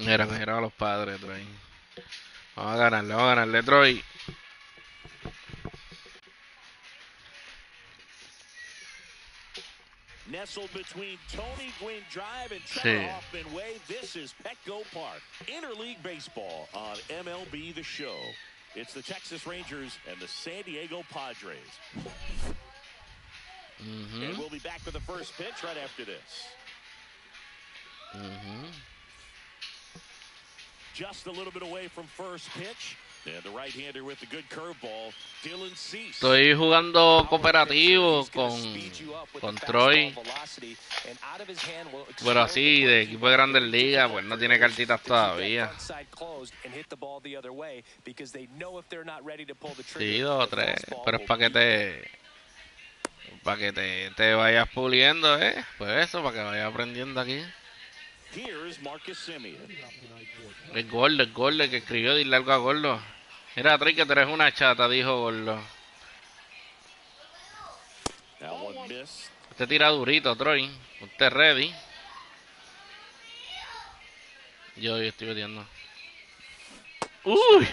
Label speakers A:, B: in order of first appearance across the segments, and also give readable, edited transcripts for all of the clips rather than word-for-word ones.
A: Mira a los padres, Troy. Vamos a ganarle, Troy.
B: Nestled between Tony Gwynn Drive and Trevor Hoffman Way, this is Petco Park. Interleague Baseball on MLB The Show. It's the Texas Rangers and the San Diego Padres. And we'll be back with the first pitch right after this. Just a little bit away from first pitch. And the right-hander with the good curveball, Dylan Cease.
A: Estoy jugando cooperativo con Troy. Pero así, de equipo de Grandes Ligas, pues no tiene cartitas todavía. Sí, 2 o 3. Pero es para que te vayas puliendo, pues eso, para que vayas aprendiendo aquí. El Gordo que escribió, dile algo a Gordo. Mira, Troy, que tú eres una chata, dijo Gordo. Usted tira durito, Troy. Usted ready. Yo estoy metiendo. Uy,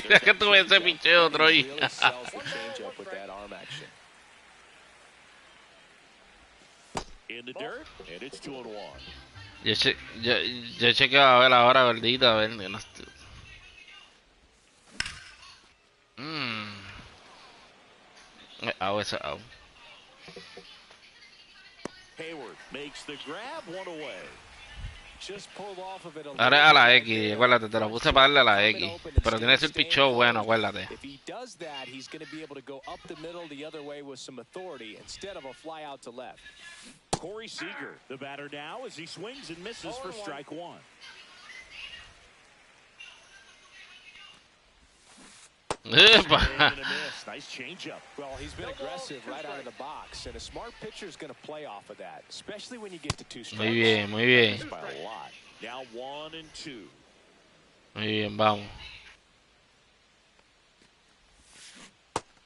A: ya que tuve ese picheo, Troy. Yo chequeo a ver ahora, gordito, a ver. No estoy... Eso,
B: Hayward makes the grab, one away.
A: Ahora a la X, acuérdate, te lo puse para darle a la X. Pero tienes el pichón bueno, acuérdate.
B: Corey Seager, the batter now, as he swings and misses for strike one. Nice changeup.
C: Well, he's been aggressive right out of the box, and a smart pitcher is going to play off of that, especially when you get to 2 strikes.
A: Muy bien.
B: Now 1 and 2.
A: Muy bien, vamos.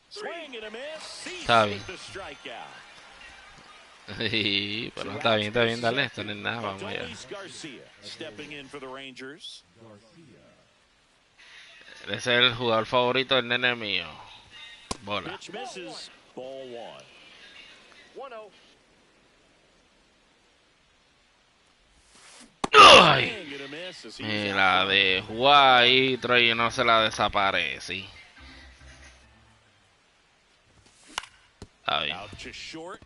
B: Swing and a miss.
A: Está bien.
B: The strikeout.
A: Sí, pero está bien, dale, esto no es nada, vamos allá.
B: Garcia stepping in for the Rangers.
A: Ese es el jugador favorito del nene mío. Bola.
B: Pitch misses. Ball 1. 1-0.
A: Ay, la de ahí, Troy, no se la desaparece. Está bien.
B: Out to short.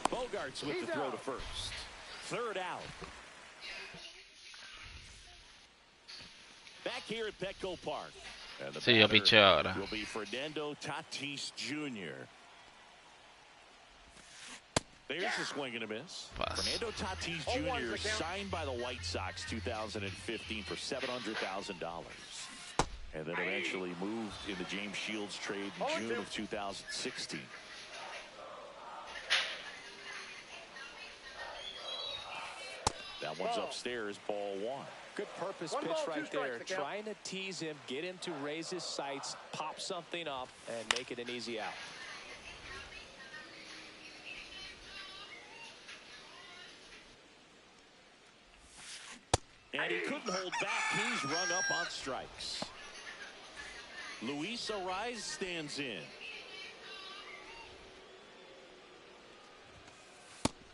B: Bogarts with the throw to first. Third out. Back here at Petco Park. And the
A: yo piché ahora.
B: Will be Fernando Tatis Jr. There's a swing and a miss. Fernando Tatis Jr. signed by the White Sox 2015 for $700,000. And then eventually moved in the James Shields trade in June of 2016. That one's upstairs, ball 1.
C: Good purpose pitch right there. Trying to tease him, get him to raise his sights, pop something up, and make it an easy out.
B: And he couldn't hold back. He's run up on strikes. Luis Ariz stands in.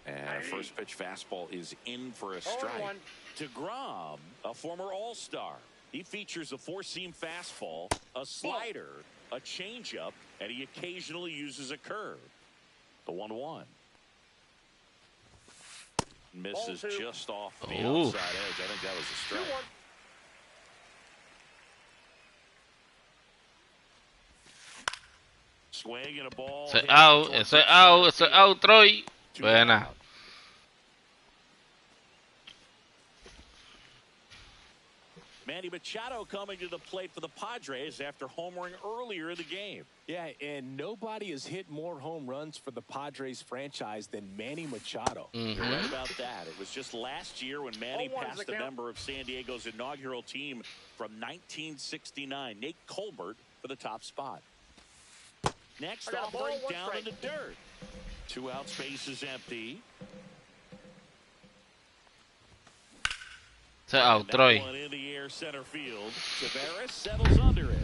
B: And a first pitch fastball is in for a strike. DeGrom, a former All-Star. He features a four-seam fastball, a slider, a changeup, and he occasionally uses a curve. The 1-1. Misses just off the outside edge. I think that was a strike. Swing and a ball.
A: It's out, Troy. Buena.
B: Manny Machado coming to the plate for the Padres after homering earlier in the game.
C: Yeah, and nobody has hit more home runs for the Padres franchise than Manny Machado.
B: You're right about that. It was just last year when Manny passed a member of San Diego's inaugural team from 1969, Nate Colbert, for the top spot. Next offering down in the dirt. 2 out, space is empty.
A: Ese es out, Troy.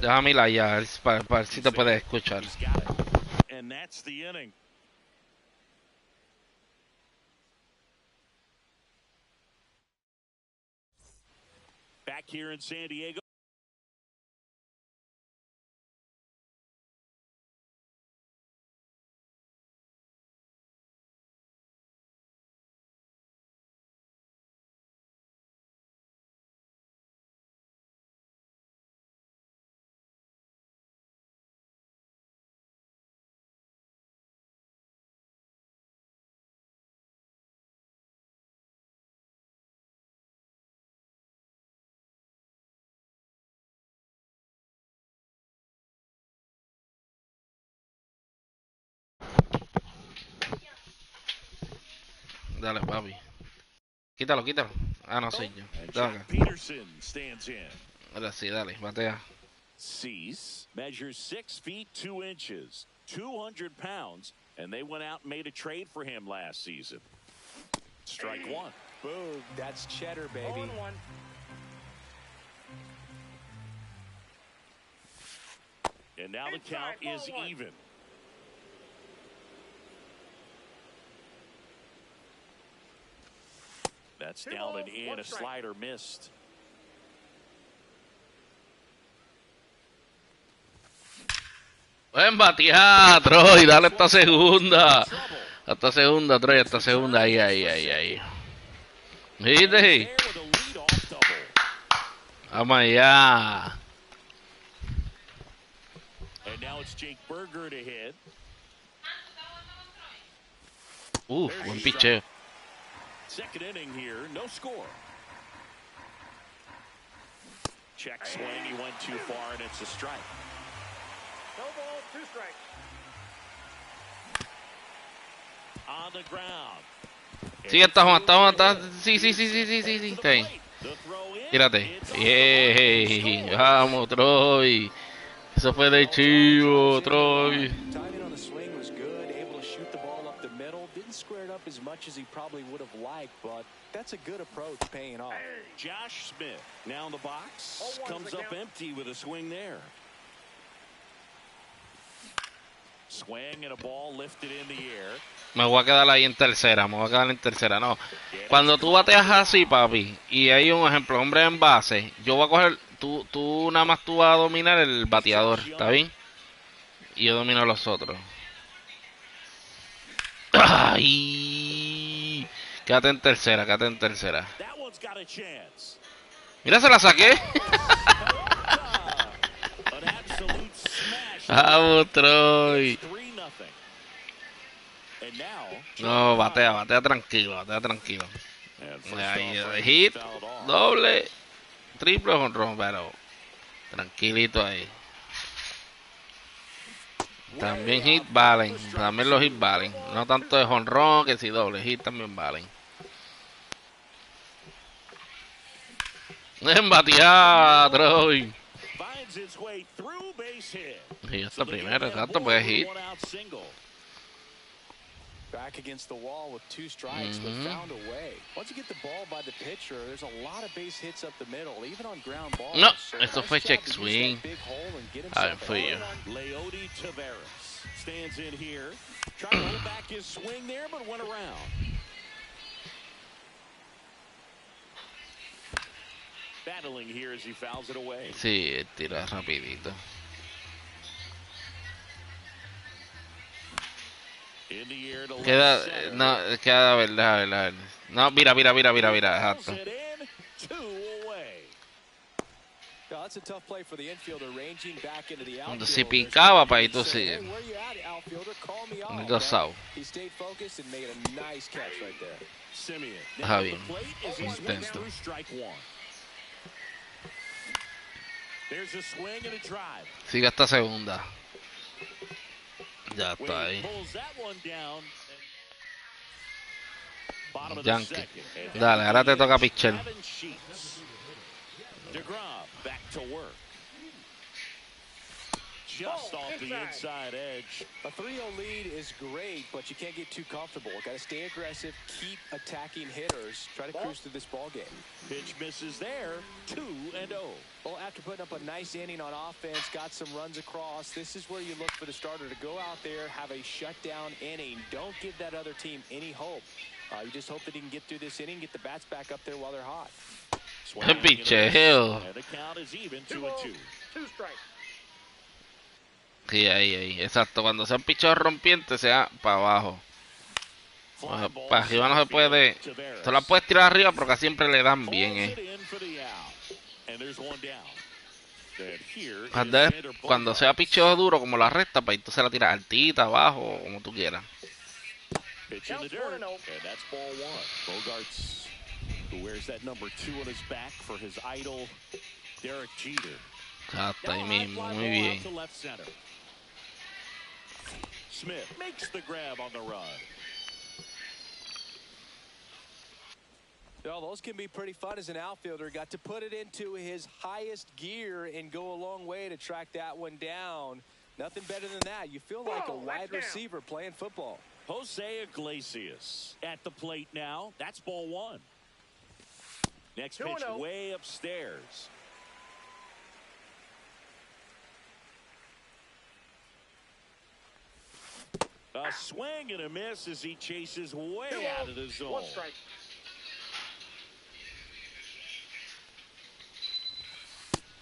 A: Déjame la ya, para ver si te puedes escuchar.
B: And that's the inning. Back here in San Diego.
A: Dale, papi. Quítalo, quítalo. Ah, no soy yo. Dale.
B: Peterson stands in.
A: Ahora sí, dale, batea.
B: Cease measures 6 feet 2 inches, 200 pounds, and they went out and made a trade for him last season. Strike one.
C: Boom. That's cheddar, baby.
B: And now the count is even. That's down and in. A slider missed.
A: Buen batear, Troy. Dale esta segunda. Esta segunda, Troy. Esta segunda. Ahí, ahí, ahí, ahí. ¿Viste? Vamos allá.
B: And now it's Jake Berger to hit.
A: Buen picheo.
B: Second inning here, no score. Check swing, he went too far, and it's a strike.
D: No ball, 2 strikes.
B: On the ground.
A: Sí, está Juan. Sí. Está ahí. Tírate. Bien. Vamos, Troy. Eso fue de chivo, Troy.
C: Timing on the swing was good, able to shoot the ball up the middle. Didn't square it up as much as he probably would have liked, but that's a good approach paying off.
B: Josh Smith now in the box. Comes up empty with a swing there. Swing and a ball lifted in the air.
A: Me voy a quedar ahí en tercera. No. Cuando tú bateas así, papi, y hay un ejemplo, hombre en base, yo voy a coger, tú nada más tú vas a dominar el bateador, ¿está bien? Y yo domino los otros. ¡Ay! Quédate en tercera.
B: That one's got a chance.
A: Mira, se la saqué.
B: An absolute smash.
A: Vamos, Troy.
B: 3-0. And now,
A: No, batea tranquilo. Ahí, hit, doble, triple jonrón, pero tranquilito ahí. También hit valen, también los hit valen. No tanto de jonrón que si doble, hit también valen. En batear, Troy.
B: finds its way through base hit.
A: Y esta primera, exacto, pues hit.
C: Back against the wall with 2 strikes, but found a way. Once you get the ball by the pitcher, there's a lot of base hits up the middle, even on ground balls.
A: No,
C: So
A: esto
C: nice
A: fue
C: job
A: check
C: to use
A: swing.
C: that big hole and get
A: A ver,
C: himself
A: fui yo.
B: Leody Taveras stands in here, trying to hold back his swing there, but went around. Battling here as he fouls it away.
A: Sí, tira rapidito.
B: In the air to left
A: Queda,
B: center.
A: no, queda, verdad. No, mira, exacto.
B: It in, 2 away.
C: No, that's a tough play for the infielder, ranging back into the outfield.
A: Si picaba, pa' ahí tú
C: Say,
A: sigues.
C: "Hey, where you at, outfielder? Call me
A: Me
C: off."
A: go south.
C: He stayed focused and made a nice catch right there.
B: Simeon.
A: Está
B: Now
A: bien.
B: the plate as he swings
A: Intento.
B: through strike one. There's a swing and a drive.
A: Sigue esta segunda. Ya
B: When
A: está
B: he
A: ahí.
B: pulls that one down. Bottom of the
A: Yankee.
B: second. And
A: Dale,
B: that
A: ahora te
B: is
A: toca pitcher.
B: Gavin Sheets. DeGrom back to work. Just off the inside edge.
C: A 3-0 lead is great, but you can't get too comfortable. Got to stay aggressive, keep attacking hitters, try to cruise through this ball game.
B: Pitch misses there, 2-0.
C: Well, after putting up a nice inning on offense, got some runs across, this is where you look for the starter to go out there, have a shutdown inning. Don't give that other team any hope. You just hope that he can get through this inning, get the bats back up there while they're hot.
A: Picheo.
B: And the count is even 2-2.
D: 2 strikes.
A: Sí, ahí. Exacto. Cuando sean picheos rompientes, sea para abajo. Para arriba no se puede. Tú la puedes tirar arriba, pero casi siempre le dan bien, Cuando sea picheo duro, como la recta, pues tú se la tiras altita, abajo, como tú quieras.
B: Pitch in the dirt, and that's ball 1. Bogarts, who wears that number 2 on his back for his idol, Derek Jeter.
A: Exacto, ahí mismo, muy bien.
B: Smith makes the grab on the run.
C: Well, those can be pretty fun as an outfielder. Got to put it into his highest gear and go a long way to track that one down. Nothing better than that. You feel like a wide receiver playing football.
B: Jose Iglesias at the plate now. That's ball 1. Next pitch way upstairs. A swing and a miss as he chases way out of the zone.
D: 1 strike.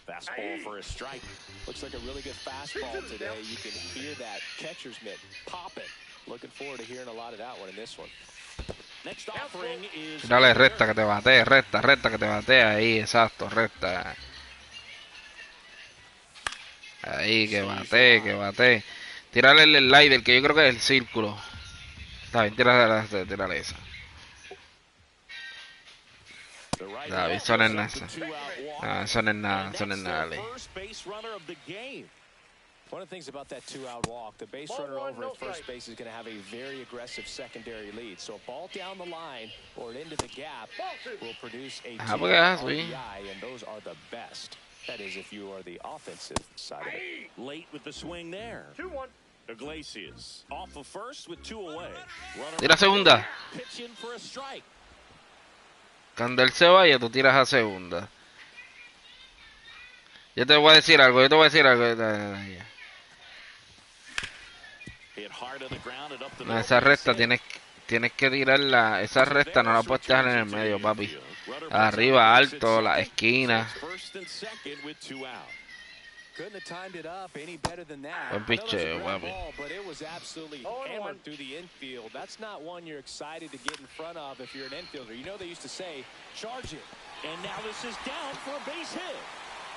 B: Fastball for a strike.
C: Looks like a really good fastball today. You can hear that catcher's mitt popping. Looking forward to hearing a lot of that one in this one.
B: Next offering is
A: Dale recta que te bate, recta que te bate, ahí, exacto, recta. Ahí, que bate. Tírale el slider, que yo creo que es el círculo. Está bien, tírale esa. David, eso no es nada. No, eso no es nada, Ale.
C: One of the things about that 2-out walk, the base runner over at first base is going to have a very aggressive secondary lead. So a ball down the line or into the gap will produce a RBI, and those are the best. That is, if you are the offensive side of it.
B: Late with the swing there.
D: 2-1.
B: Iglesias off of first with 2 away.
A: Tira segunda.
B: Pitch in for a strike.
A: Cuando él se vaya, tú tiras a segunda. Yo te voy a decir algo. No, esa recta tienes que tirarla. Esa recta no la puedes dejar en el medio, papi. Arriba, alto, la esquina.
C: Couldn't have timed it up any better than that.
A: Buen picheo, papi.
C: But it was absolutely hammered through the infield. That's not one you're excited to get in front of if you're an infielder. You know they used to say, charge it.
B: And now this is down for a base hit.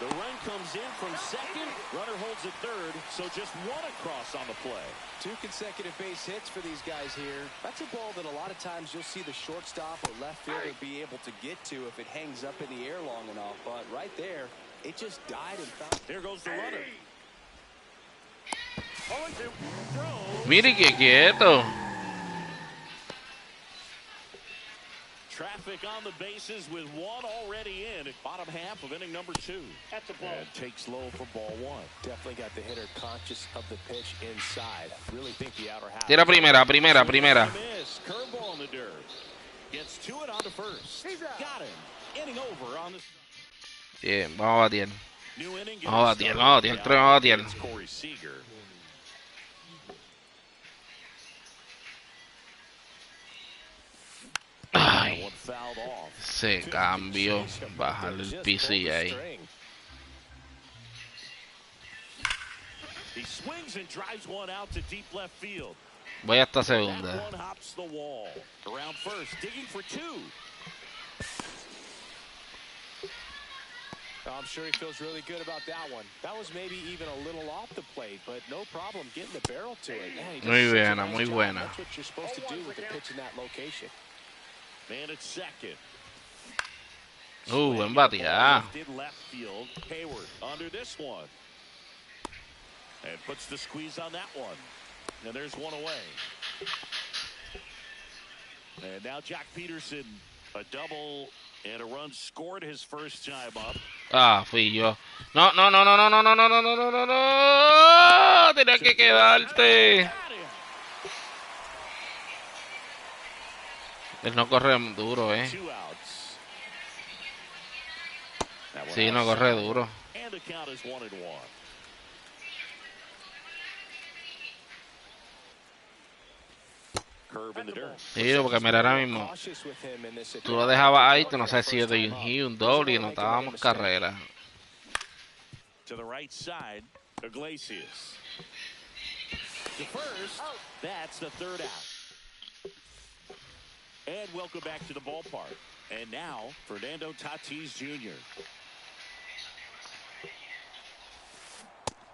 B: The run comes in from second. Runner holds at third, so just 1 across on the play.
C: 2 consecutive base hits for these guys here. That's a ball that a lot of times you'll see the shortstop or left fielder be able to get to if it hangs up in the air long enough. But right there, it just died and found.
B: Here goes the runner.
A: Mire que quieto.
B: Traffic on the bases with 1 already in at bottom half of inning number 2.
D: That's a ball.
B: And takes low for ball 1.
C: Definitely got the hitter conscious of the pitch inside. Really think the outer half.
A: Tira primera.
B: Miss. Curveball in the dirt. Gets to it on to first. Got him. Inning over on the.
A: Bien, vamos a batir. Vamos a batir.
B: Corey Seager.
A: Ay, se cambió. Bajarle el PC ahí.
B: He swings and drives one out to deep left field.
A: Voy hasta segunda.
B: That one hops the wall. Around first, digging for 2.
C: I'm sure he feels really good about that one. That was maybe even a little off the plate, but no problem getting the barrel to it. Man,
A: muy buena.
C: That's what you're supposed to do with the pitch in that location.
B: Man at second.
A: Buen bateada.
B: Left field. Hayward under this one. And puts the squeeze on that one. And there's 1 away. And now Jack Peterson, a double And a run scored his first time up.
A: Ah, fui yo. No, no, no, no, no, no, no, no, no, no, no, no, no. Tenía que quedarte. Él no corre duro,
B: Two outs.
A: Sí, no corre duro.
B: And the count is 1-1. Curve in the dirt.
A: Sí, porque mira ahora mismo. Tú lo dejabas ahí, tú no sabes si yo doy un hit, un doble y no estábamos carrera.
B: To the right side, Iglesias. To first, that's the third out. And welcome back to the ballpark. And now, Fernando Tatis Jr.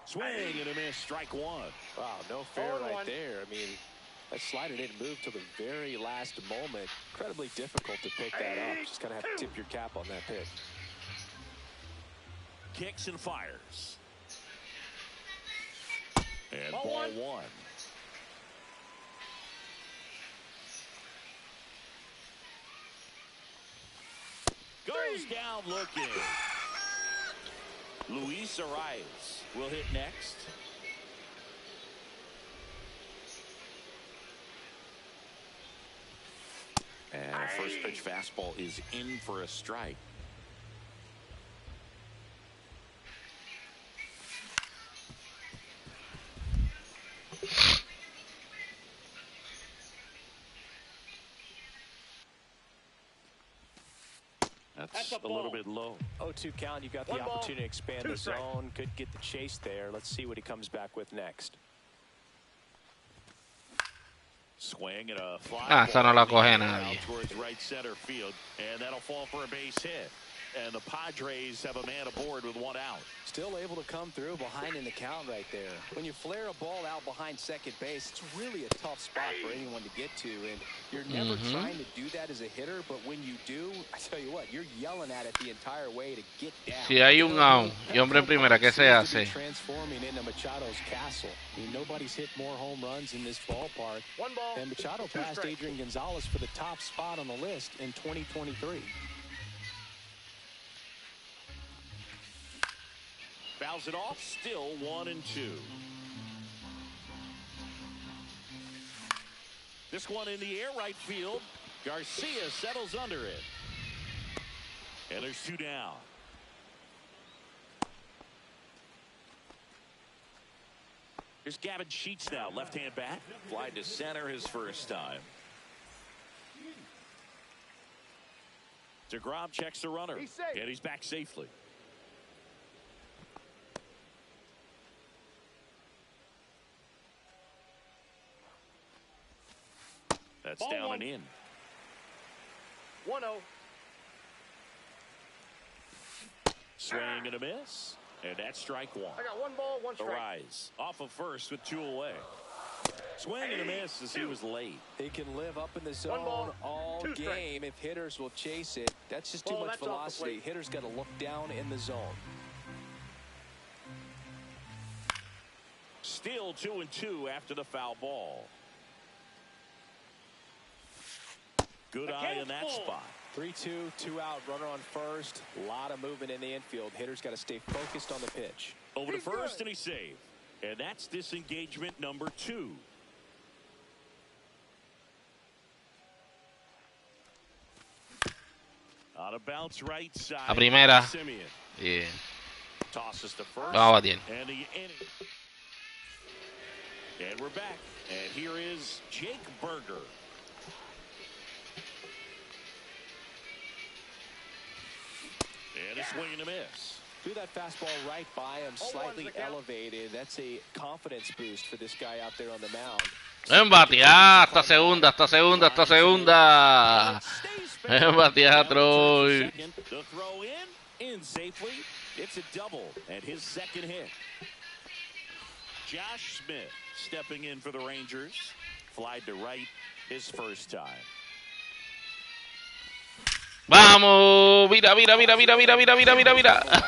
B: Swing and a miss, strike one.
C: Wow, no fair right there. I mean, that slider didn't move till the very last moment. Incredibly difficult to pick that up. Just kind of have to tip your cap on that pitch.
B: Kicks and fires. And ball one. Goes down looking. Luis Arias will hit next. And first pitch fastball is in for a strike. That's a little bit low.
C: 0-2 count. You got the opportunity to expand the zone. Could get the chase there. Let's see what he comes back with next.
B: Swing and a fly.
A: Esa no la coge nadie.
B: Towards right center field, and that'll fall for a base hit. And the Padres have a man aboard with one out.
C: Still able to come through behind in the count right there. When you flare a ball out behind second base, it's really a tough spot for anyone to get to. And you're never trying to do that as a hitter, but when you do, I tell you what, you're yelling at it the entire way to get down.
A: Si hay un out y hombre en primera, ¿qué se hace?
C: Transforming into Machado's castle. I mean, nobody's hit more home runs in this ballpark. And Machado passed Adrian Gonzalez for the top spot on the list in 2023.
B: Fouls it off, still 1-2. This one in the air, right field. Garcia settles under it. And there's two down. Here's Gavin Sheets now, left-hand bat. Fly to center his first time. DeGrom checks the runner, and he's back safely. That's down and in.
D: 1-0.
B: Swing and a miss. And that's strike one.
D: I got one ball, one strike.
B: Arise off of first with two away. Swing and a miss as he was late.
C: He can live up in the zone all game if hitters will chase it. That's just too much velocity. Hitters got to look down in the zone.
B: Still 2-2 after the foul ball. Good eye in that spot.
C: 3-2, 2 out, runner on first. A lot of movement in the infield. Hitters got to stay focused on the pitch.
B: Over to first, and he's saved. And that's disengagement number 2. On a bounce right side.
A: A primera.
B: Simeon.
A: Yeah.
B: Tosses to first.
A: Vamos a batir.
B: And the inning. And we're back. And here is Jake Berger. And a swing and a miss.
C: Threw that fastball right by him, slightly elevated. That's a confidence boost for this guy out there on the mound.
A: Embatear, hasta segunda, hasta segunda, hasta segunda. Embatear, Troy.
B: The throw in safely. It's a double and his second hit. Josh Smith stepping in for the Rangers. Flied to right his first time.
A: Vamos, mira, mira, mira, mira, mira, mira, mira, mira, mira.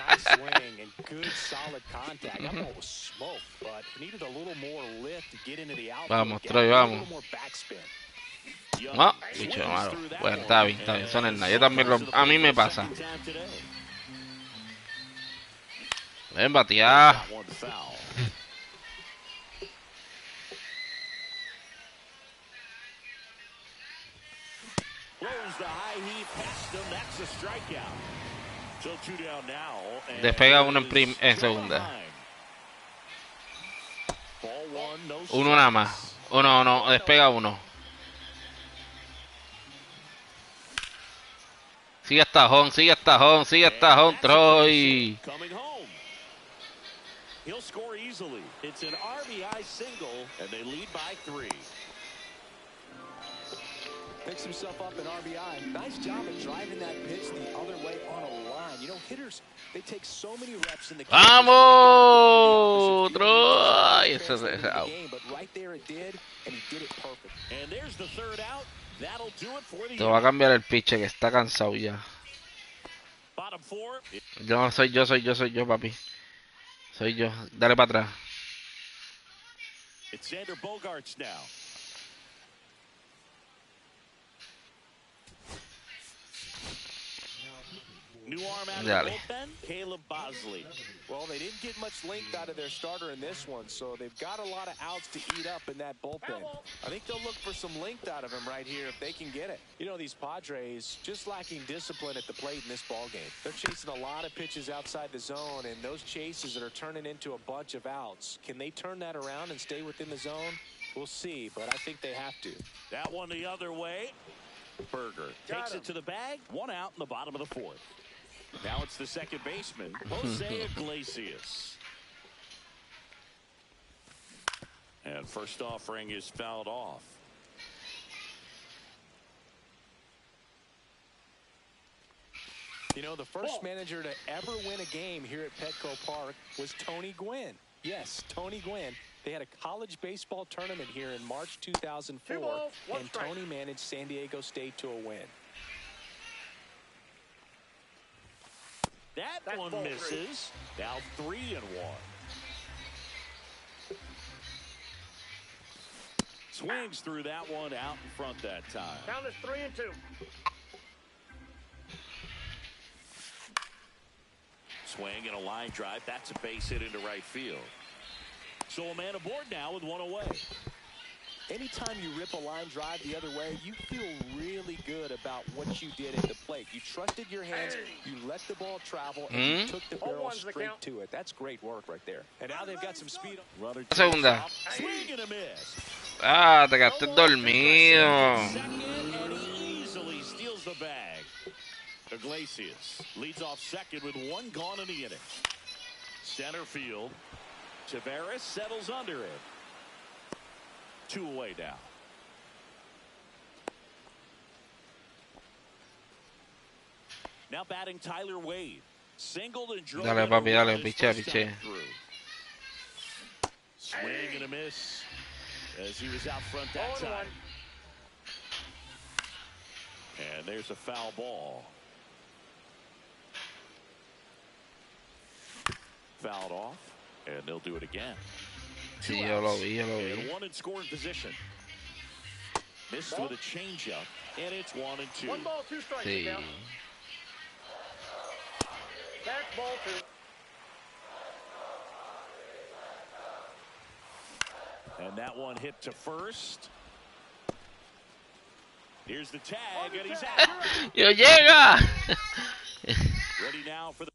C: Nice swing and good solid contact. That ball was smoked, but needed a little more lift to get into the outfield.
A: Vamos, Troy, vamos.
C: A little more backspin.
A: No, bicho malo. Bueno, está bien, eso no es nada. Yo también a mí me pasa. Ven, batear. Despega uno en segunda. Uno nada más. Uno, no, despega uno. Sigue hasta home, Troy.
B: He'll score easily. It's an RBI single, and they lead by 3.
C: Picks himself up an RBI. Nice job of driving that pitch the other way on a line. You know, hitters, they take so many reps in the game.
A: ¡Vamos! Troy. Ese out.
C: But right there it did, and he did it perfect.
B: And there's the third out. That'll do it for the
A: Te va a cambiar el pitcher que está cansado ya.
B: bottom 4.
A: Soy yo, papi. Soy yo. Dale para atrás.
B: It's Xander Bogaerts now. New arm out of the bullpen, Caleb Bosley.
C: Well, they didn't get much length out of their starter in this one, so they've got a lot of outs to eat up in that bullpen. I think they'll look for some length out of him right here if they can get it. You know, these Padres just lacking discipline at the plate in this ballgame. They're chasing a lot of pitches outside the zone, and those chases that are turning into a bunch of outs. Can they turn that around and stay within the zone? We'll see, but I think they have to.
B: That one the other way. Berger takes it to the bag. 1 out in the bottom of the 4th. Now it's the second baseman, Jose Iglesias. And first offering is fouled off.
C: You know, the first manager to ever win a game here at Petco Park was Tony Gwynn. Yes, Tony Gwynn. They had a college baseball tournament here in March 2004, and Tony managed San Diego State to a win.
B: That one misses. Now 3-1. Swings through that one out in front that time.
D: Count is 3-2.
B: Swing and a line drive. That's a base hit into right field. So a man aboard now with 1 away.
C: Anytime you rip a line drive the other way, you feel really good about what you did at the plate. You trusted your hands, you let the ball travel, and you took the barrel straight to it. That's great work right there. And now they've got some speed.
A: Segunda.
B: Swing and a miss.
A: Ah, te quedaste dormido.
B: Second, and he easily steals the bag. Iglesias leads off second with 1 gone in the inning. Center field. Tavares settles under it. 2 away now. Now batting Tyler Wade. Singled and drove.
A: Dale, papi, dale, piche.
B: Swing and a miss as he was out front that time. And there's a foul ball. Fouled off, and they'll do it again.
A: Sí, yo lo vi.
B: And 1 in scoring position. Missed with a changeup, and it's 1-2.
D: 1 ball, 2 strikes.
A: Sí.
D: Back ball 2.
B: And that one hit to first. Here's the tag, and he's out.
A: ¡Yo llega!
B: Ready now for the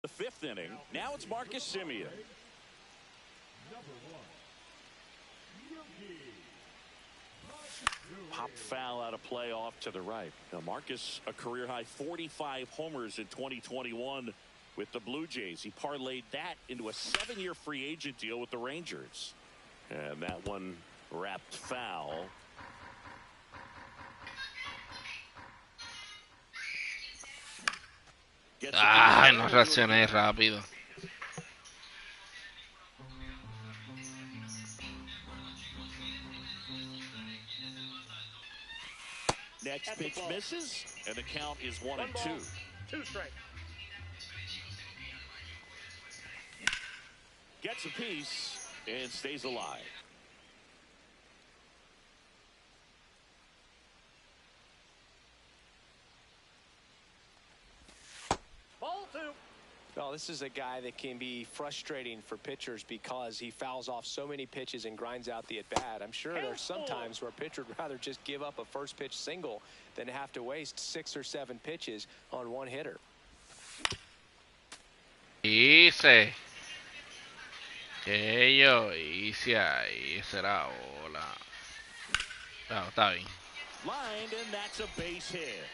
B: fifth inning. Now it's Marcus Semien. Pop foul out of play off to the right. Now Marcus, a career high 45 homers in 2021 with the Blue Jays. He parlayed that into a 7-year free agent deal with the Rangers. And that one wrapped foul.
A: Ay, no reaccioné rápido.
B: Next pitch misses, and the count is 1-2.
D: 2 strikes.
B: gets a piece and stays alive.
D: Ball 2.
C: Well, this is a guy that can be frustrating for pitchers because he fouls off so many pitches and grinds out the at-bat. I'm sure there's some times where a pitcher would rather just give up a first pitch single than have to waste 6 or 7 pitches on one hitter.
A: Hice. Que yo hice ahí. Será bola. No, está bien.
B: Lined, and that's a base hit.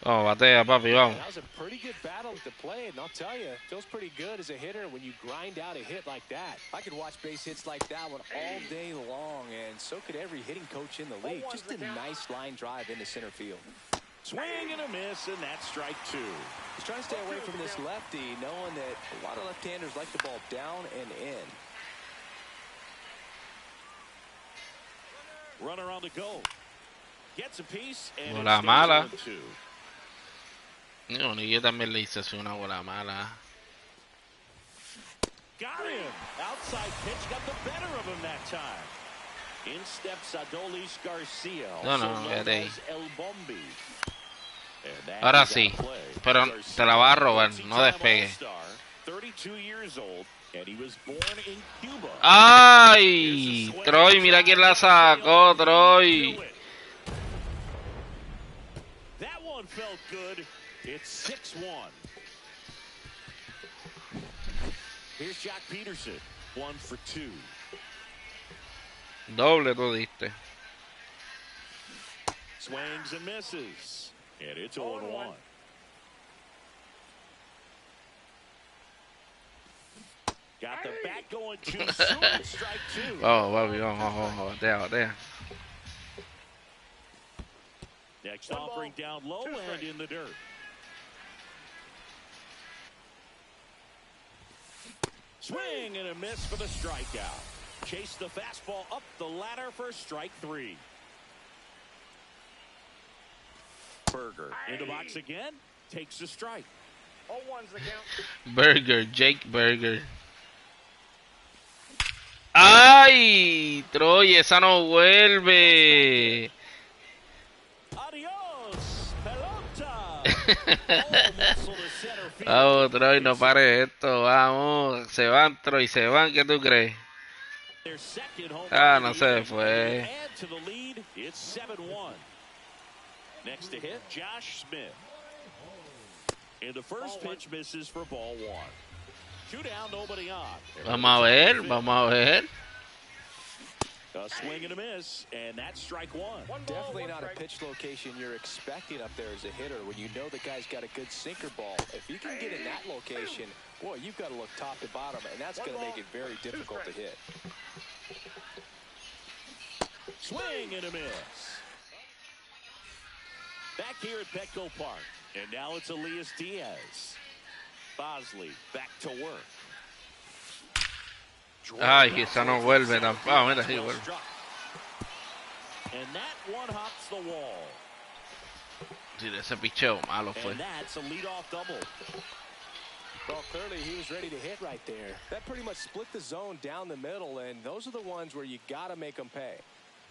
A: Oh, batea, papi, vamos.
C: That was a pretty good battle at the plate, and I'll tell you, it feels pretty good as a hitter when you grind out a hit like that. I could watch base hits like that one all day long, and so could every hitting coach in the league. Just a nice line drive into center field.
B: Swing and a miss, and that's strike 2.
C: He's trying to stay away from this lefty, knowing that a lot of left-handers like the ball down and in.
B: Runner on the go. Gets a piece, and
A: Bola
B: it
A: mala.
B: stays 1-2.
A: No, ni yo también le hice así una bola mala.
B: Got him. Outside pitch got the better of him that time. In steps Adolis Garcia.
A: No,
B: also
A: no,
B: known
A: vete ahí.
B: as El Bombi. And that
A: Ahora
B: is
A: sí,
B: out of play.
A: pero
B: Garcia,
A: te la va a robar, no
B: multi-time
A: despegue.
B: All-Star, 32 years old, and he was born in Cuba.
A: ¡Ay! Troy, mira quién la sacó, Troy.
B: That one felt good. It's 6-1. Here's Jack Peterson. 1 for 2.
A: Doble tú diste.
B: Swings and misses. And it's 0-1. Got the bat going too soon. Strike 2.
A: Vamos, papi, vamos, batea, batea.
B: Next offering down low and in the dirt. Swing and a miss for the strikeout. Chase the fastball up the ladder for strike 3. Berger into box again. Takes the strike.
D: 0-1's the count.
A: Burger, Jake Burger. ¡Ay! Troy, esa no vuelve.
B: Adiós, pelota.
A: Vamos, Troy, no pare esto. Vamos, se van, Troy, se van. ¿Qué tú crees? Ah, no se fue.
B: Next to hit, Josh Smith. And the first pitch misses for ball 1. 2 down, nobody on.
A: Vamos a ver, vamos a ver.
B: A swing and a miss, and that's strike 1.
C: Definitely not a pitch location you're expecting up there as a hitter when you know the guy's got a good sinker ball. If you can get in that location, boy, you've got to look top to bottom, and that's going to make it very difficult to hit.
B: Swing and a miss. Back here at Petco Park, and now it's Elias Diaz. Bosley back to work.
A: Ay, esa no vuelve tampoco. Ah, mira, sí vuelve.
B: And that one hops the wall.
A: Sí, ese picheo malo fue.
B: And that's a leadoff double.
C: Well, clearly he was ready to hit right there. That pretty much split the zone down the middle, and those are the ones where you got to make them pay.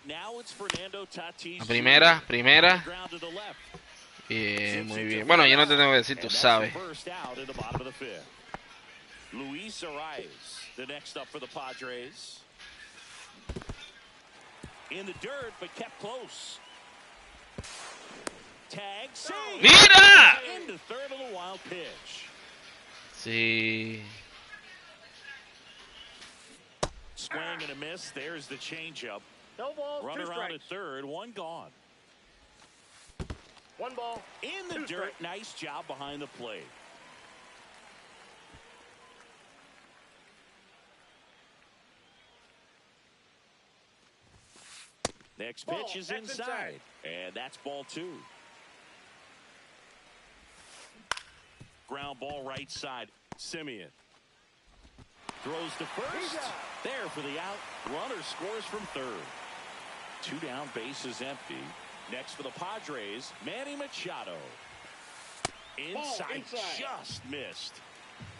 B: Now it's Fernando Tatis.
A: La primera. Bien, muy bien. Bueno, yo no te tengo que decir, tú sabes.
B: Luis Arias, the next up for the Padres. In the dirt, but kept close. Tag, save.
A: ¡Mira!
B: Into third of the wild pitch.
A: Sí.
B: Swing and a miss. There's the changeup.
D: No balls,
B: Runner
D: 2
B: on at
D: strikes.
B: third, 1 gone.
D: 1 ball.
B: In the
D: 2
B: dirt,
D: strikes.
B: nice job behind the plate. Next pitch
D: Ball,
B: is
D: that's
B: inside, and that's ball 2. Ground ball right side, Simeon. Throws to first, there for the out. Runner scores from third. 2 down, base is empty. Next for the Padres, Manny Machado. Inside, just missed.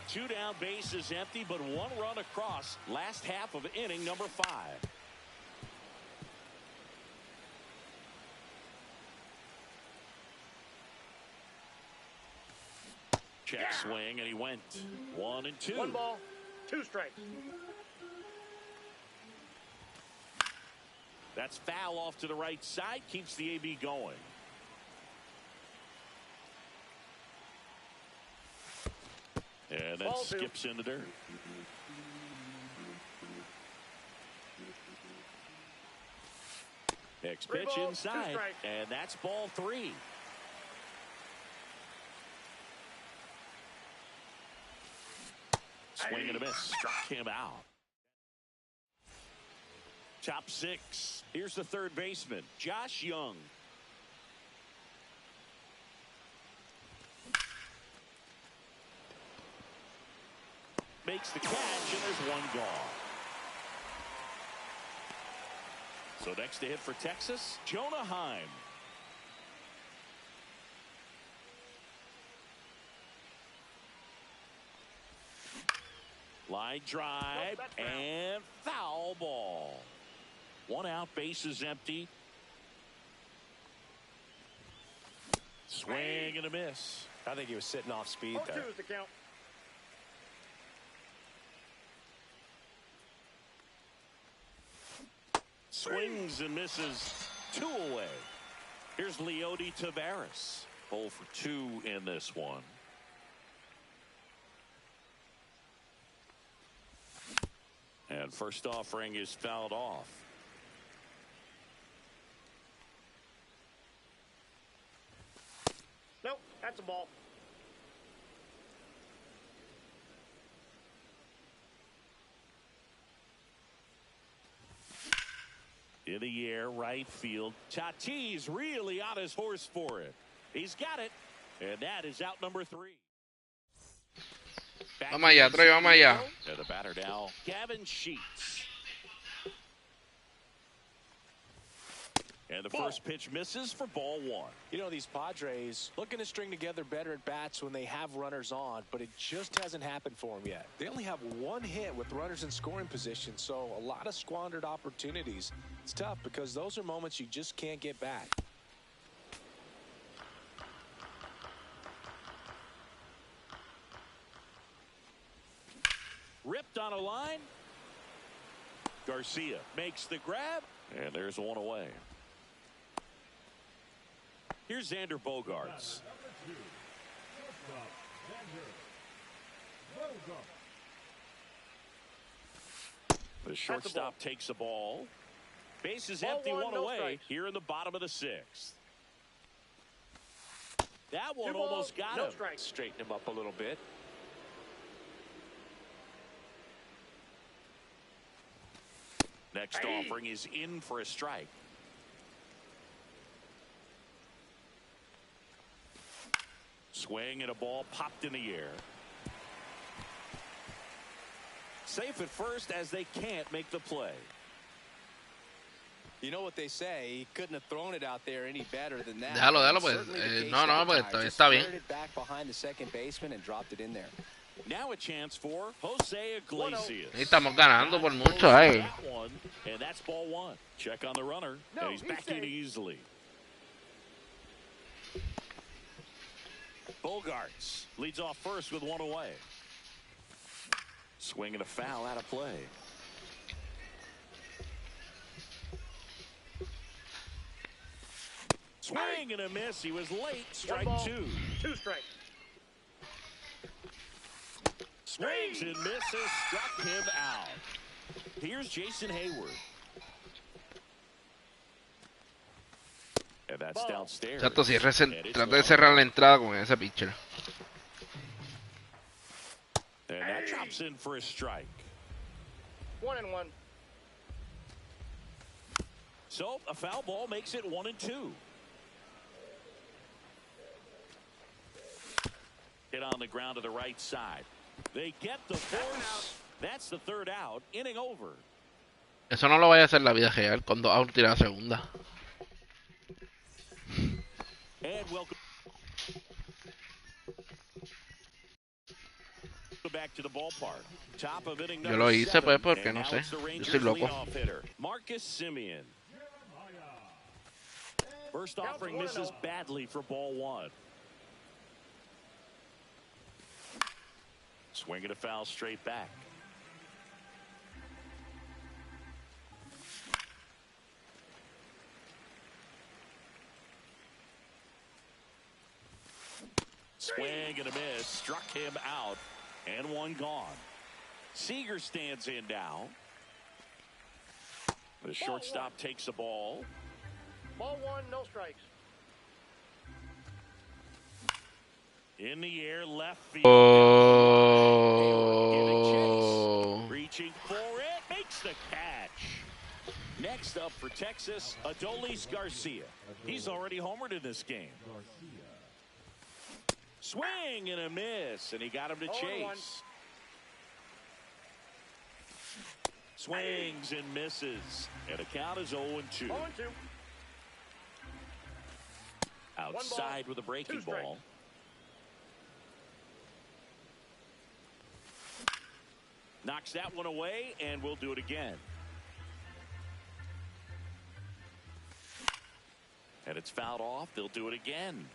B: 2 down, bases empty, but 1 run across. Last half of inning number 5. Check swing, and he went 1-2.
D: 1 ball, 2 strikes.
B: That's foul off to the right side, keeps the AB going. And that skips in the dirt. Next pitch inside, and that's ball 3. Swing and a miss, struck him out. Top 6. Here's the third baseman, Josh Young. Makes the catch, and there's 1 gone. So next to hit for Texas, Jonah Heim. Line drive and foul ball. 1 out, bases empty. Swing and a miss.
C: I think he was sitting off speed there.
D: 0-2 is the count.
B: Swings and misses, 2 away. Here's Leody Taveras. 0 for 2 in this one. And first offering is fouled off.
D: Nope, that's a ball.
B: In the air, right field. Tatis really on his horse for it. He's got it. And that is out number 3.
A: Vamos allá, Troy, vamos allá.
B: And the batter now, Gavin Sheets. And the first pitch misses for ball 1.
C: You know, these Padres looking to string together better at bats when they have runners on, but it just hasn't happened for them yet. They only have 1 hit with runners in scoring position, so a lot of squandered opportunities. It's tough because those are moments you just can't get back.
B: Ripped on a line. Garcia makes the grab, and there's 1 away. Here's Xander Bogaerts. The shortstop takes a ball. Base is empty, 1 away here in the bottom of the 6th. That one almost got him.
C: Straighten him up a little bit.
B: Next offering is in for a strike. Swing and a ball popped in the air. Safe at first as they can't make the play.
E: You know what they say, he couldn't have thrown it out there any better than that.
A: Déjalo, pues. No, pues está bien.
E: It back behind the second baseman and dropped it in there.
B: Now a chance for Jose Iglesias.
A: Y estamos ganando por mucho,
B: That one, and that's ball 1. Check on the runner, and he's back in easily. Bogaerts leads off first with 1 away. Swing and a foul out of play. Swing and a miss. He was late. Strike 2.
D: 2 strikes.
B: Swings and misses. Struck him out. Here's Jason Hayward. And that's downstairs.
A: Chato, trata de cerrar la entrada con ese pitcher.
B: And that drops in for a strike.
D: 1-1.
B: So a foul ball makes it 1-2. Hit on the ground to the right side. They get the force. That's the 3rd out. Inning over.
A: Eso no lo vaya a hacer la vida real cuando out tira a segunda.
B: And welcome back to the ballpark. Top of inning
A: Yo
B: number
A: lo hice,
B: 7.
A: pues, porque
B: And
A: no
B: now
A: sé.
B: it's the
A: Yo
B: Rangers
A: soy loco.
B: leadoff hitter, Marcus Semien. First offering misses badly for ball 1. Swing and a foul straight back. Swing and a miss. Struck him out. And one gone. Seager stands in now. The shortstop takes the ball.
D: Ball 1, no strikes.
B: In the air, left field.
A: Oh.
B: Giving chase. Reaching for it. Makes the catch. Next up for Texas, Adolis Garcia. He's already homered in this game. Swing and a miss, and he got him to chase. Swings and misses, and the count is 0-2.
D: 0-2.
B: Outside with a breaking ball. Knocks that one away, and we'll do it again. And it's fouled off. They'll do it again.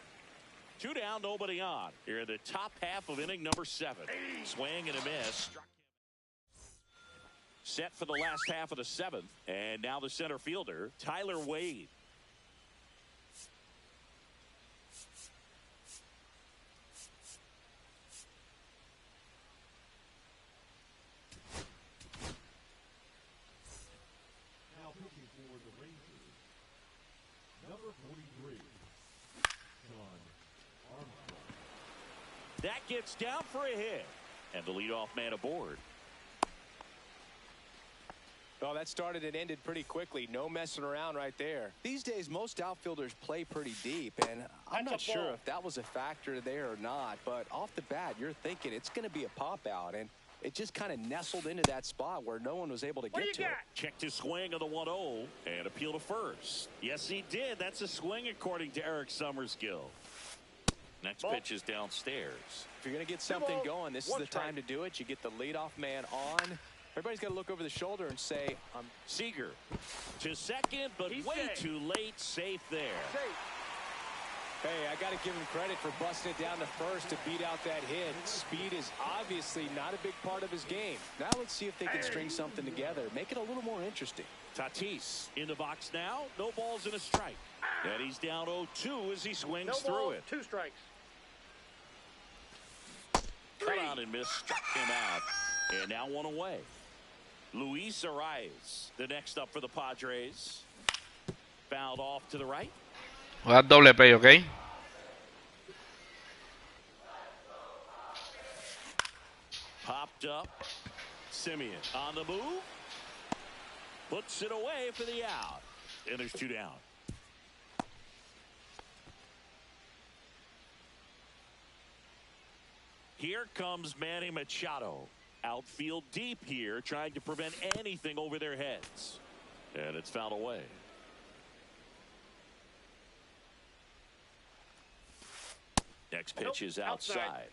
B: 2 down, nobody on. Here in the top half of inning number 7. Swing and a miss. Set for the last half of the 7th. And now the center fielder, Tyler Wade.
F: Now pitching for the Rangers, number 43, John Armstrong.
B: That gets down for a hit. And the leadoff man aboard.
C: Well, that started and ended pretty quickly. No messing around right there. These days, most outfielders play pretty deep, and I'm not sure if that was a factor there or not, but off the bat, you're thinking it's going to be a pop-out, and it just kind of nestled into that spot where no one was able to get to it.
B: Checked his swing on the 1-0 and appeal to first. Yes, he did. That's a swing according to Eric Summerskill. Next pitch is downstairs.
C: If you're going to get something going, this is the time to do it. You get the leadoff man on. Everybody's got to look over the shoulder and say,
B: Seager to second, but way too late. Safe there.
C: Hey, I got to give him credit for busting it down to first to beat out that hit. Speed is obviously not a big part of his game. Now let's see if they can string something together. Make it a little more interesting.
B: Tatis in the box now. No balls and a strike. And he's down 0-2 as he swings through it.
D: 2 strikes.
B: Cut on and miss. Struck him out. And now one away. Luis Arias, the next up for the Padres. Fouled off to the right.
A: Voy a dar doble play, ¿ok?
B: Popped up. Semien on the move. Puts it away for the out. And there's 2 down. Here comes Manny Machado. Outfield deep here, trying to prevent anything over their heads. And it's fouled away. Next pitch is outside.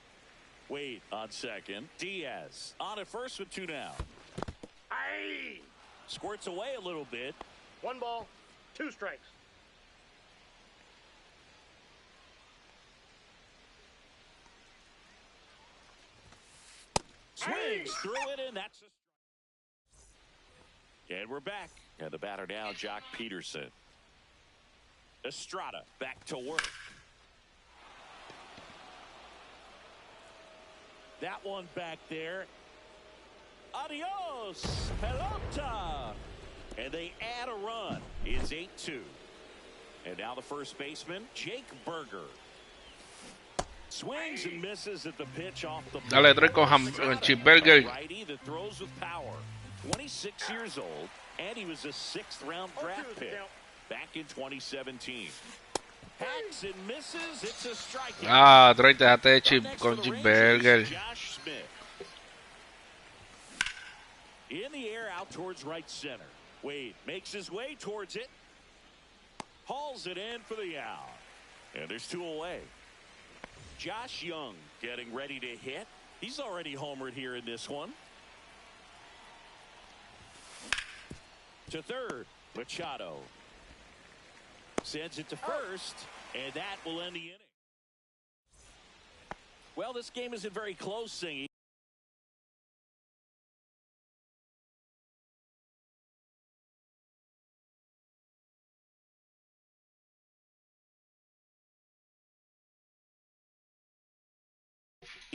B: Wade on second. Diaz on at first with 2 down. Squirts away a little bit.
D: 1 ball, 2 strikes.
B: Swings through it, and that's a strike. And we're back. And the batter now, Jock Peterson. Estrada back to work. That one back there. Adios, pelota. And they add a run. It's 8-2. And now the first baseman, Jake Berger. Swings and misses at the pitch off the
A: Dale, trae con Chip Burger.
B: Righty that throws with power. 26 years old, and he was a 6th round draft pick back in 2017. Hacks and misses. It's a strikeout.
A: Ah, tráete Chip con Chip Burger.
B: Josh Smith. In the air out towards right center. Wade makes his way towards it. Hauls it in for the out. And there's 2 away. Josh Young getting ready to hit. He's already homered here in this one. To third, Machado sends it to first, and that will end the inning. Well, this game isn't very close, Singy.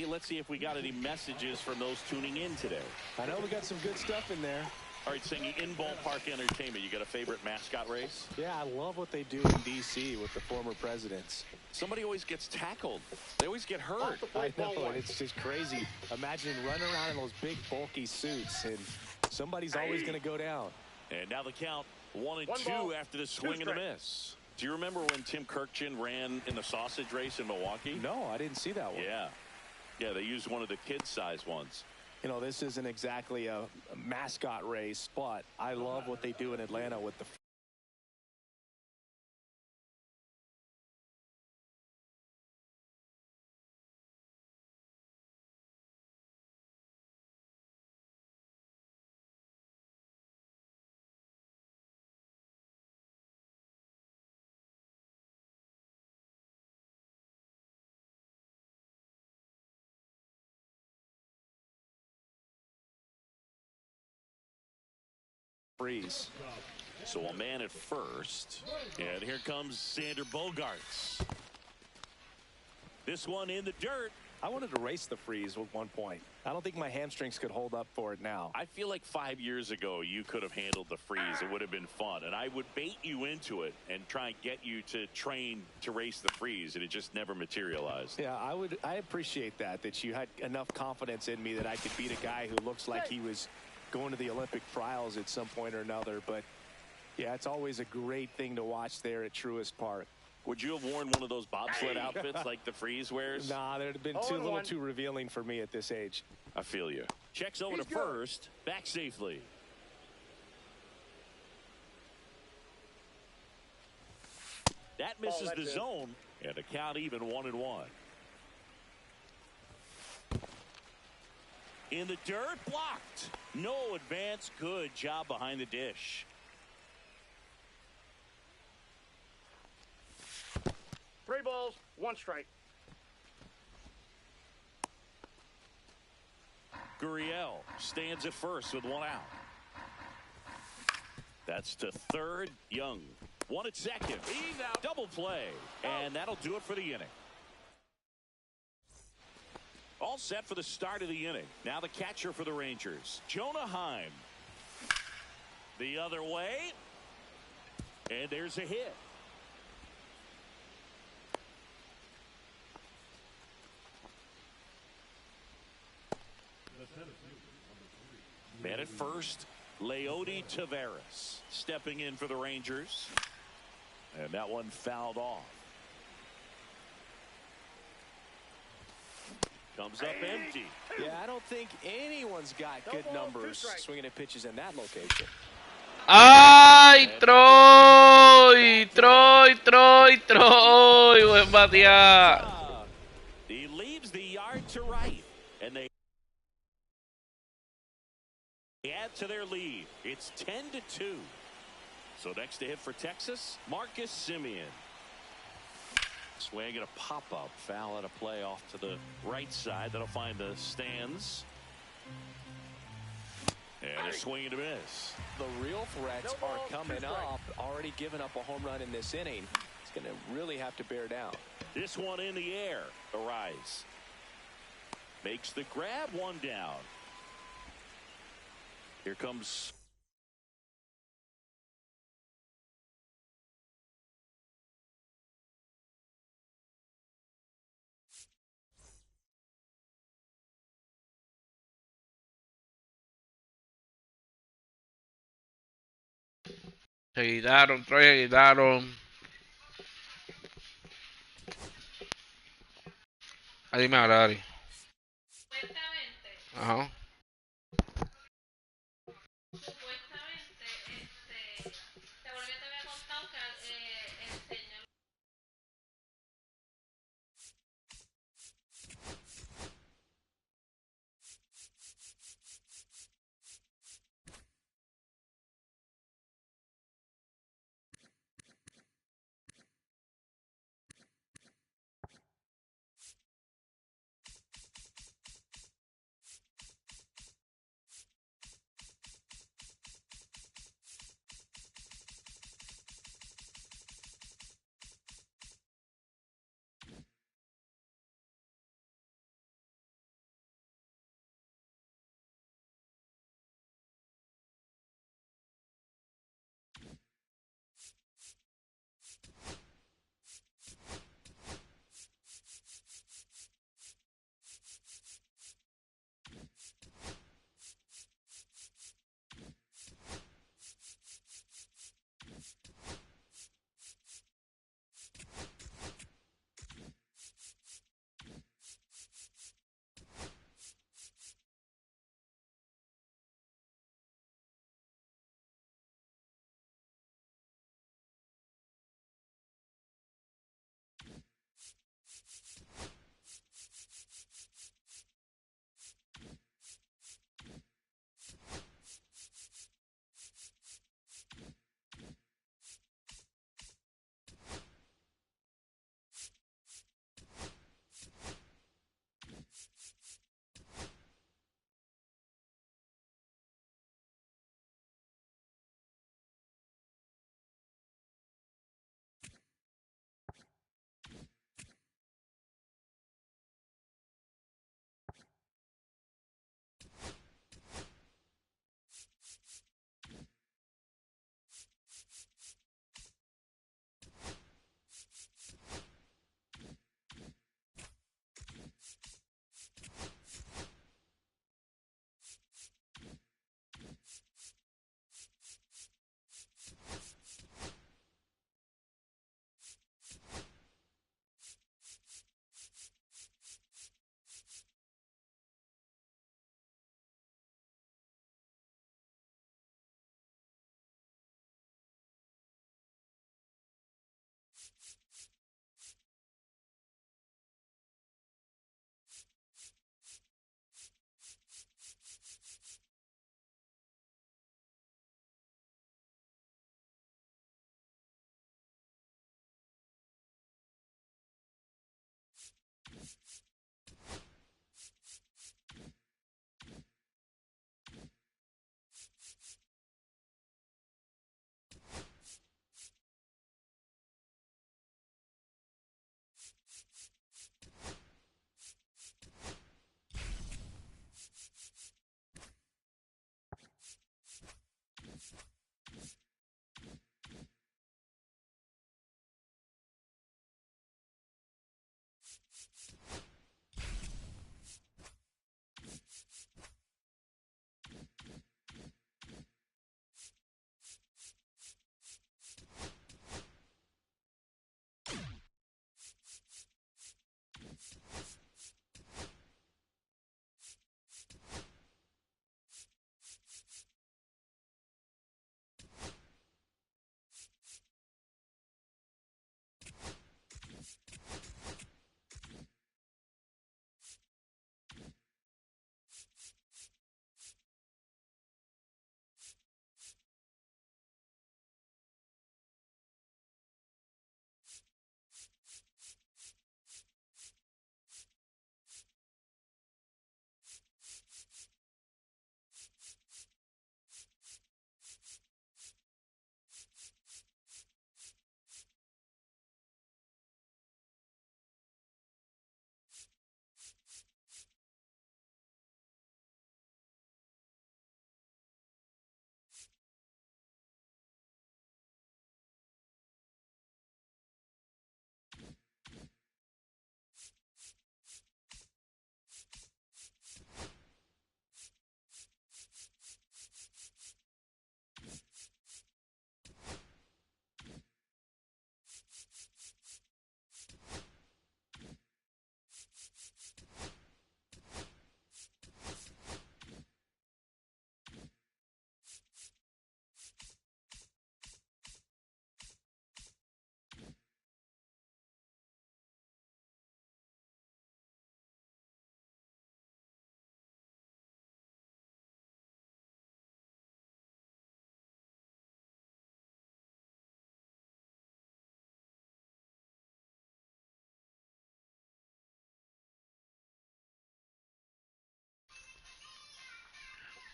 B: Let's see if we got any messages from those tuning in today.
C: I know we got some good stuff in there.
B: All right, Singy, in ballpark entertainment, you got a favorite mascot race?
C: Yeah, I love what they do in D.C. with the former presidents.
B: Somebody always gets tackled. They always get hurt.
C: I know, and it's just crazy. Imagine running around in those big, bulky suits, and somebody's always going to go down.
B: And now the count 1-2 after the swing and a miss. Do you remember when Tim Kirkchin ran in the sausage race in Milwaukee?
C: No, I didn't see that one.
B: Yeah, they used one of the kid-sized ones.
C: You know, this isn't exactly a mascot race, but I love what they do in Atlanta with the freeze.
B: So a man at first, and here comes Sander Bogarts. This one in the dirt.
C: I wanted to race the freeze at one point. I don't think my hamstrings could hold up for it now.
B: I feel like 5 years ago you could have handled the freeze. It would have been fun, and I would bait you into it and try and get you to train to race the freeze, and it just never materialized.
C: Yeah, I appreciate that you had enough confidence in me that I could beat a guy who looks like he was going to the Olympic trials at some point or another. But yeah, it's always a great thing to watch there at Truist Park.
B: Would you have worn one of those bobsled outfits like the freeze wears?
C: Nah, they'd have been a little too revealing for me at this age.
B: I feel you. Checks over to first, back safely. That misses the zone, and a count even 1-1. In the dirt, blocked. No advance. Good job behind the dish.
D: Three balls, one strike.
B: Gurriel stands at first with 1 out. That's to third. Young. 1 at second. He's out. Double play. And that'll do it for the inning. All set for the start of the inning. Now the catcher for the Rangers, Jonah Heim. The other way. And there's a hit. Man at first, Leody Taveras stepping in for the Rangers. And that one fouled off. Comes up empty.
C: Yeah, I don't think anyone's got good numbers swinging at pitches in that location.
A: ¡Ay, Troy! Buen batear.
B: He leaves the yard to right. And they add to their lead. It's 10-2. So next to hit for Texas, Marcus Semien. Swing and a pop-up. Foul at a play off to the right side. That'll find the stands. And a swing and a miss.
C: The real threats are coming up. Already given up a home run in this inning. It's going to really have to bear down.
B: This one in the air. The rise. Makes the grab, 1 down. Here comes
A: Se quitaron, Troy, se quitaron. Dime ahora, Ari. Ajá.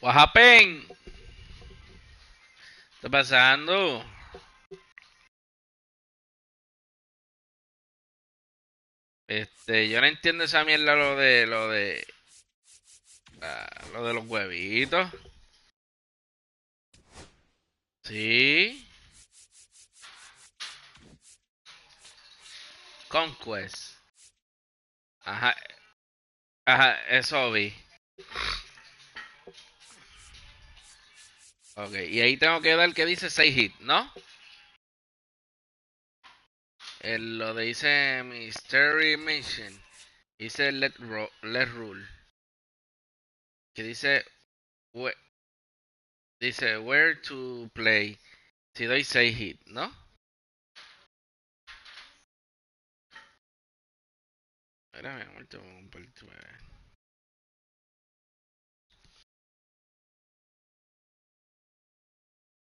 A: What happened? ¿Qué está pasando? Yo no entiendo esa mierda lo de los huevitos. Sí. Conquest. Ajá, ajá, eso vi. Ok, y ahí tengo que dar que dice 6 hits, ¿no? Lo de dice Mystery Mission. Dice Let Rule. Que dice Where to Play. Si doy 6 hits, ¿no? Espérame, un momento,